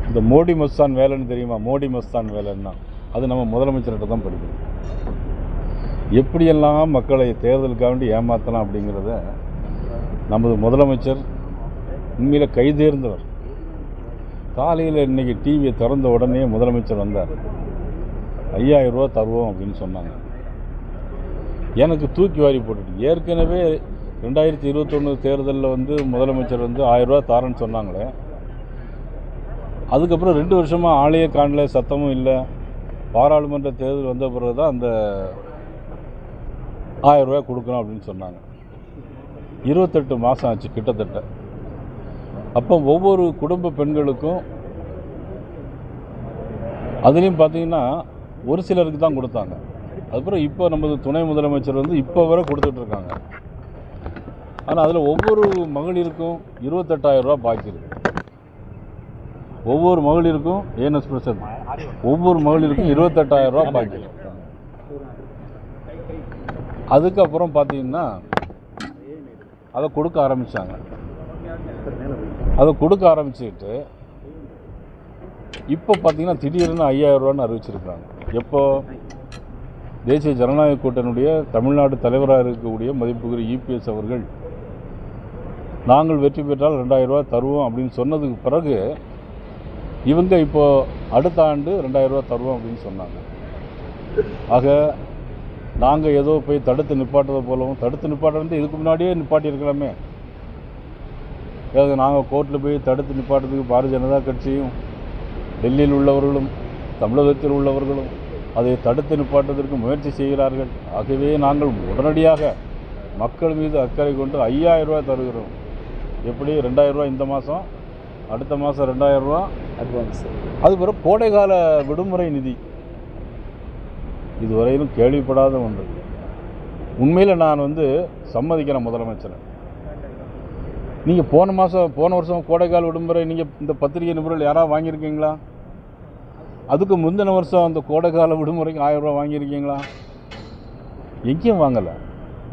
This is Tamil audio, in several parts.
இந்த மோடி மஸ்தான் வேலைன்னு தெரியுமா? மோடி மஸ்தான் வேலைன்னா அது நம்ம முதலமைச்சர்கிட்ட தான் படிக்கணும். எப்படியெல்லாம் மக்களை தேர்தலுக்காக வேண்டி ஏமாற்றலாம் அப்படிங்கிறத நமது முதலமைச்சர் உண்மையில் கைதேர்ந்தவர். காலையில் இன்றைக்கி டிவியை திறந்த உடனே முதலமைச்சர் வந்தார். 5000 ரூபா தருவோம் அப்படின்னு சொன்னாங்க. எனக்கு தூக்கி வாரி போட்டுட்டு, ஏற்கனவே 2021 தேர்தலில் முதலமைச்சர் 1000 ரூபா தாரேன்னு சொன்னாங்களே, அதுக்கப்புறம் 2 வருஷமாக ஆளையே காணல, சத்தமும் இல்லை. பாராளுமன்ற தேர்தல் வந்த பிறகு தான் அந்த 1000 ரூபா கொடுக்கணும் அப்படின்னு சொன்னாங்க. 28 மாதம் ஆச்சு கிட்டத்தட்ட. அப்போ ஒவ்வொரு குடும்ப பெண்களுக்கும் அதுலேயும் பார்த்தீங்கன்னா ஒரு சிலருக்கு தான் கொடுத்தாங்க. அதுக்கப்புறம் இப்போ நமது துணை முதலமைச்சர் இப்போ வரை கொடுத்துட்ருக்காங்க. ஆனால் அதில் ஒவ்வொரு மகளிருக்கும் 28,000 ரூபா பாக்கி இருக்கு. ஒவ்வொரு மகளிருக்கும் ஏஎன்எஸ் பிரசாத் ஒவ்வொரு மகளிருக்கும் 28,000 ரூபா பாக்கி இருக்கு. அதுக்கப்புறம் பார்த்தீங்கன்னா அதை கொடுக்க ஆரம்பித்தாங்க. அதை கொடுக்க ஆரம்பிச்சுக்கிட்டு இப்போ பார்த்தீங்கன்னா திடீர்னு 5000 ரூபான்னு அறிவிச்சிருக்காங்க. எப்போ தேசிய ஜனநாயக கூட்டணியுடைய தமிழ்நாடு தலைவராக இருக்கக்கூடிய மதிப்புக்குரிய இபிஎஸ் அவர்கள் நாங்கள் வெற்றி பெற்றால் 2000 ரூபா தருவோம் அப்படின்னு சொன்னதுக்கு பிறகு இவங்க இப்போது அடுத்த ஆண்டு 2000 ரூபா தருவோம் அப்படின்னு சொன்னாங்க. ஆக நாங்கள் ஏதோ போய் தடுத்து நிப்பாட்டுறது போலவும், தடுத்து நிப்பாட்டுறது இதுக்கு முன்னாடியே நிப்பாட்டியிருக்கலாமே. ஏதாவது நாங்கள் கோர்ட்டில் போய் தடுத்து நிப்பாட்டுறதுக்கு பாரதிய ஜனதா கட்சியும் டெல்லியில் உள்ளவர்களும் தமிழகத்தில் உள்ளவர்களும் அதை தடுத்து நிப்பாட்டுவதற்கு முயற்சி செய்கிறார்கள். ஆகவே நாங்கள் உடனடியாக மக்கள் மீது அக்கறை கொண்டு 5000 ரூபா தருகிறோம். எப்படி 2000 ரூபா இந்த மாதம், அடுத்த மாதம் 2000 ரூபா அட்வான்ஸ். அதுக்கப்புறம் கோடைக்கால விடுமுறை நிதி இதுவரையிலும் கேள்விப்படாத ஒன்று. உண்மையில் நான் சம்மதிக்கிறேன் முதலமைச்சரை. நீங்கள் போன வருஷம் கோடைக்கால விடுமுறை நீங்கள் இந்த பத்திரிகை நிபுணர்கள் யாராவது வாங்கியிருக்கீங்களா? அதுக்கு முந்தின வருஷம் அந்த கோடைக்கால விடுமுறைக்கு 1000 ரூபா வாங்கியிருக்கீங்களா? எங்கேயும் வாங்கலை,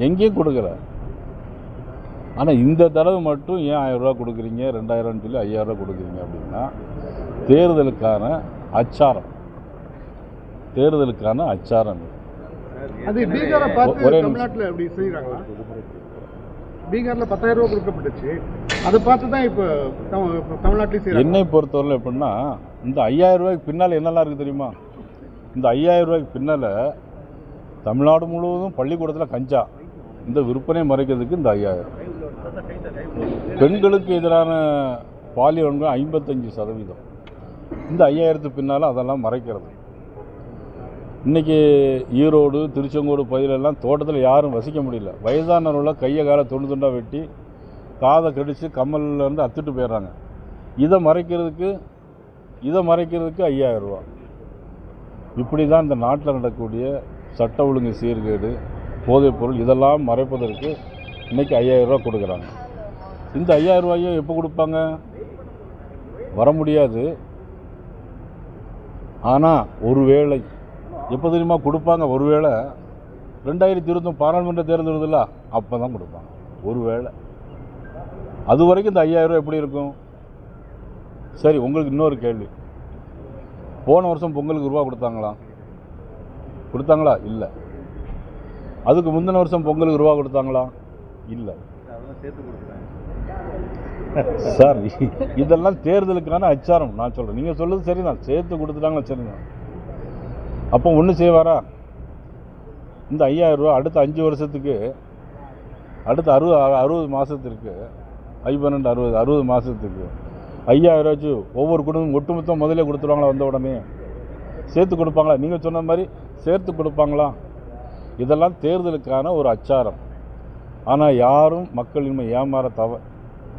எங்கேயும் கொடுக்கல. ஆனால் இந்த தடவை மட்டும் ஏன் 1000 ரூபா கொடுக்குறீங்க, 2000 சொல்லி 5000 ரூபா கொடுக்குறீங்க அப்படின்னா தேர்தலுக்கான அச்சாரம். தேர்தலுக்கான அச்சாரம் அது பீகாரை பார்த்து தமிழ்நாட்டில் அப்படி செய்கிறாங்களா? பீகாரில் 10,000 ரூபா கொடுக்கப்பட்டுச்சு, அதை பார்த்து தான் இப்போ தமிழ்நாட்டிலையும் செய்கிறாங்க. என்னை பொறுத்தவரை எப்படின்னா, இந்த 5000 ரூபாய்க்கு பின்னால் என்னெல்லாம் இருக்குது தெரியுமா? இந்த 5000 ரூபாய்க்கு பின்னால் தமிழ்நாடு முழுவதும் பள்ளிக்கூடத்தில் கஞ்சா, இந்த விற்பனை மறைக்கிறதுக்கு இந்த 5000. பெண்களுக்கு எதிரான பாலியல் வன்கொடுமை 55%. இந்த 5000த்துக்கு பின்னால் அதெல்லாம் மறைக்கிறது. இன்றைக்கி ஈரோடு, திருச்செங்கோடு பகுதியிலெல்லாம் தோட்டத்தில் யாரும் வசிக்க முடியல. வயதானவர்கள கையை காலை துண்டு துண்டாக வெட்டி காதை கடித்து கம்மல்லேருந்து அத்துட்டு போயிடுறாங்க. இதை மறைக்கிறதுக்கு 5000 ரூபா. இப்படி தான் இந்த நாட்டில் நடக்கக்கூடிய சட்ட ஒழுங்கு சீர்கேடு, போதைப் பொருள் இதெல்லாம் மறைப்பதற்கு இன்றைக்கி 5000 ரூபா கொடுக்குறாங்க. இந்த 5000 ரூபாயும் எப்போ கொடுப்பாங்க? வர முடியாது. ஆனால் ஒருவேளை எப்போ தெரியுமா கொடுப்பாங்க? ஒருவேளை 2021 பாராளுமன்ற தேர்தல் வருதுல்ல, அப்போ தான் கொடுப்பாங்க. ஒருவேளை அது வரைக்கும் இந்த 5000 ரூபா எப்படி இருக்கும்? சரி, உங்களுக்கு இன்னொரு கேள்வி. போன வருஷம் பொங்கலுக்கு ரூபா கொடுத்தாங்களா? இல்லை. அதுக்கு முந்தின வருஷம் பொங்கலுக்கு ரூபா கொடுத்தாங்களா? இல்லை. சார், இதெல்லாம் தேர்தலுக்கான அச்சாரம். நான் சொல்கிறேன், நீங்கள் சொல்லுறது சரிதான், சேர்த்து கொடுத்துட்டாங்களா? சரிதான். அப்போ ஒன்று செய்வாரா? இந்த 5000 ரூபா அடுத்த 5 வருஷத்துக்கு, அடுத்த 60 மாதத்திற்கு, 60 மாதத்துக்கு 5000 ரூபாச்சு ஒவ்வொரு குடும்பம் ஒட்டுமொத்தம் முதலே கொடுத்துருவாங்களா? வந்த உடனே சேர்த்து கொடுப்பாங்களா? நீங்கள் சொன்ன மாதிரி சேர்த்து கொடுப்பாங்களா? இதெல்லாம் தேர்தலுக்கான ஒரு அச்சாரம். ஆனால் யாரும் மக்கள் இனிமேல் ஏமாற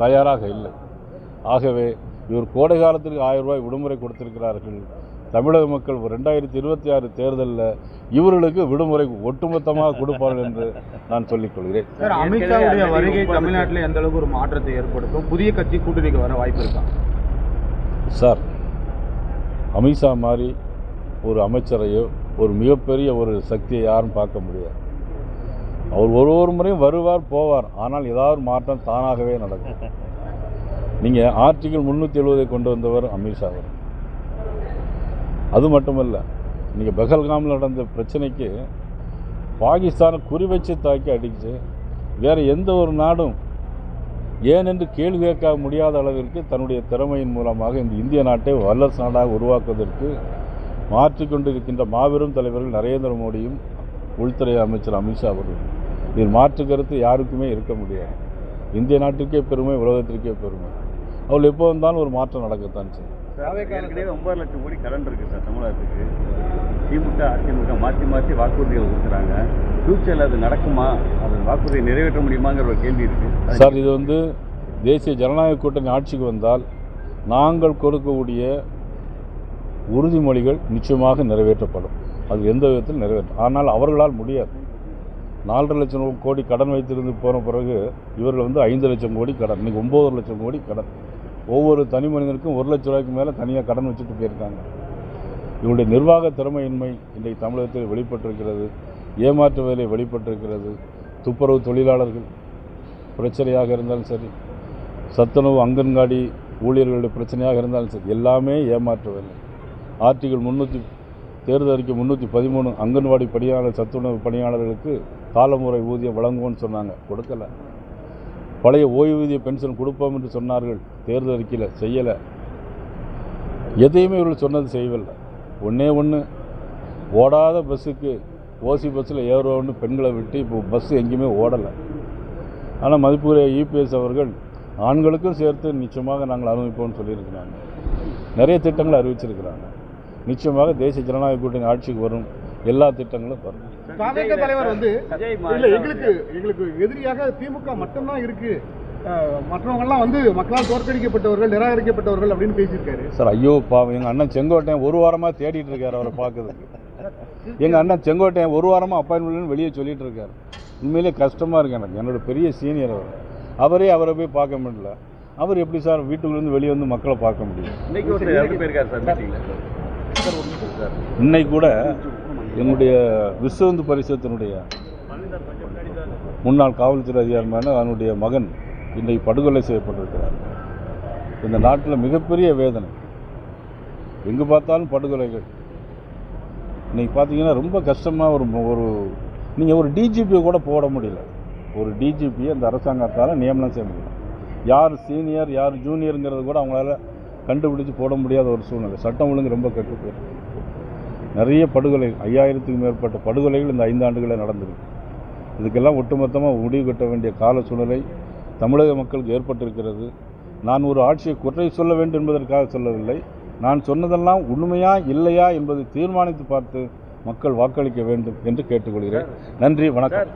தயாராக இல்லை. ஆகவே இவர் கோடை காலத்திற்கு 1000 ரூபாய் விடுமுறை கொடுத்திருக்கிறார்கள். தமிழக மக்கள் 2026 தேர்தலில் இவர்களுக்கு விடுமுறை ஒட்டுமொத்தமாக கொடுப்பார்கள் என்று நான் சொல்லிக் கொள்கிறேன். சார், அமித்ஷாவுடைய வருகை தமிழ்நாட்டில் எந்த அளவுக்கு ஒரு மாற்றத்தை ஏற்படுத்தும்? புதிய கட்சி கூட்டணிக்கு வர வாய்ப்பு இருக்கா? சார், அமித்ஷா மாதிரி ஒரு அமைச்சரையோ ஒரு மிகப்பெரிய ஒரு சக்தியை யாரும் பார்க்க முடியாது. அவர் ஒரு முறையும் வருவார் போவார், ஆனால் ஏதாவது மாற்றம் தானாகவே நடக்கும். நீங்கள் ஆர்டிகிள் 370 கொண்டு வந்தவர் அமித்ஷா அவர். அது மட்டுமல்ல, இன்றைக்கி பெஹல்காமில் நடந்த பிரச்சனைக்கு பாகிஸ்தானை குறிவச்சு தாக்கி அடிச்சு வேறு எந்த ஒரு நாடும் ஏனென்று கேள்வி கேட்க முடியாத அளவிற்கு தன்னுடைய திறமையின் மூலமாக இந்த இந்திய நாட்டை வல்லரசு நாடாக உருவாக்குவதற்கு மாற்றிக்கொண்டிருக்கின்ற மாபெரும் தலைவர்கள் நரேந்திர மோடியும் உள்துறை அமைச்சர் அமித்ஷா அவர்கள். இதில் மாற்று கருத்து யாருக்குமே இருக்க முடியாது. இந்திய நாட்டிற்கே பெருமை, உலகத்திற்கே பெருமை. அவள் எப்போ வந்தாலும் ஒரு மாற்றம் நடக்கத்தான் செய்யும். ஏற்கனவே 9 லட்சம் கோடி கடன் இருக்குது சார் தமிழகத்துக்கு. திமுக அதிமுக மாற்றி வாக்குறுதிகள் கொடுக்குறாங்க. ஃபியூச்சரில் அது நடக்குமா, அது வாக்குறுதியை நிறைவேற்ற முடியுமாங்கிற ஒரு கேள்வி இருக்குது சார். இது தேசிய ஜனநாயக கூட்டணி ஆட்சிக்கு வந்தால் நாங்கள் கொடுக்கக்கூடிய உறுதிமொழிகள் நிச்சயமாக நிறைவேற்றப்படும். அது எந்த விதத்தில் நிறைவேற்றும். ஆனால் அவர்களால் முடியாது. 4.5 லட்சம் கோடி கடன் வைத்திருந்து போன பிறகு இவர்கள் 5 லட்சம் கோடி கடன், இன்றைக்கி 9 லட்சம் கோடி கடன். ஒவ்வொரு தனி மனிதனுக்கும் 1 லட்ச ரூபாய்க்கு மேலே தனியாக கடன் வச்சுட்டு போயிருக்காங்க. இவருடைய நிர்வாக திறமையின்மை இன்றைக்கு தமிழகத்தில் வெளிப்பட்டிருக்கிறது. ஏமாற்று வேலை வெளிப்பட்டிருக்கிறது. துப்புரவு தொழிலாளர்கள் பிரச்சனையாக இருந்தாலும் சரி, சத்துணவு அங்கன்வாடி ஊழியர்களுடைய பிரச்சனையாக இருந்தாலும் சரி, எல்லாமே ஏமாற்று வேலை. ஆர்டிகல் தேர்தல் அறிக்கை 313 அங்கன்வாடி பணியாளர் சத்துணவு பணியாளர்களுக்கு காலமுறை ஊதியம் வழங்குவோன்னு சொன்னாங்க, கொடுக்கலை. பழைய ஓய்வூதிய பென்ஷன் கொடுப்போம் என்று சொன்னார்கள், தேர்தல் அறிக்கையில் செய்யலை. எதையுமே இவர்கள் சொன்னது செய்யவில்லை. ஒன்று ஓடாத பஸ்ஸுக்கு ஓசி பஸ்ஸில் ஏறுவோன்னு பெண்களை விட்டு இப்போ பஸ்ஸு எங்கேயுமே ஓடலை. ஆனால் மதிப்புக்குரிய இபிஎஸ் அவர்கள் ஆண்களுக்கும் சேர்த்து நிச்சயமாக நாங்கள் அனுபவிப்போம்னு சொல்லியிருக்கிறாங்க. நிறைய திட்டங்களை அறிவிச்சிருக்கிறாங்க. நிச்சயமாக தேசிய ஜனநாயக கூட்டணி ஆட்சிக்கு வரும் எல்லா திட்டங்களும் வரும். தலைவர் எங்களுக்கு எதிரியாக திமுக மட்டும்தான் இருக்கு, மற்றவங்கெல்லாம் மக்களால் தோற்கடிக்கப்பட்டவர்கள், நிராகரிக்கப்பட்டவர்கள் அப்படின்னு பேசியிருக்காரு சார். ஐயோ பாவம், எங்கள் அண்ணன் செங்கோட்டையன் ஒரு வாரமாக தேடிட்டு இருக்காரு அவரை பார்க்கறதுக்கு. எங்கள் அண்ணன் செங்கோட்டையன் ஒரு வாரமாக அப்பாயின்மெண்ட்னு வெளியே சொல்லிட்டு இருக்காரு. உண்மையிலே கஷ்டமாக இருக்கு எனக்கு. என்னோட பெரிய சீனியர் அவரை போய் பார்க்க முடியல. அவர் எப்படி சார் வீட்டுக்குள்ளேருந்து வெளியே மக்களை பார்க்க முடியும்? இன்னைக்கு கூட என்னுடைய விஸ்வ இந்து பரிஷத்தினுடைய முன்னாள் காவல்துறை அதிகாரியான அவனுடைய மகன் இன்றைக்கு படுகொலை செய்யப்பட்டிருக்கிறார். இந்த நாட்டில் மிகப்பெரிய வேதனை. எங்கே பார்த்தாலும் படுகொலைகள். இன்றைக்கி பார்த்தீங்கன்னா ரொம்ப கஷ்டமாக நீங்கள் ஒரு டிஜிபியை கூட போட முடியல. ஒரு டிஜிபியை அந்த அரசாங்கத்தால் நியமனம் செய்ய முடியல. யார் சீனியர் யார் ஜூனியருங்கிறது கூட அவங்களால கண்டுபிடிச்சு போட முடியாத ஒரு சூழ்நிலை. சட்டம் ஒழுங்கு ரொம்ப கெட்டு போயிருக்கு. நிறைய படுகொலை, 5000க்கும் மேற்பட்ட படுகொலைகள் இந்த 5 ஆண்டுகளில் நடந்திருக்கு. இதுக்கெல்லாம் ஒட்டுமொத்தமாக முடிவு கட்ட வேண்டிய கால சூழ்நிலை தமிழக மக்களுக்கு ஏற்பட்டிருக்கிறது. நான் ஒரு ஆட்சியை குறை சொல்ல வேண்டும் என்பதற்காக சொல்லவில்லை. நான் சொன்னதெல்லாம் உண்மையா இல்லையா என்பதை தீர்மானித்து பார்த்து மக்கள் வாக்களிக்க வேண்டும் என்று கேட்டுக்கொள்கிறேன். நன்றி, வணக்கம்.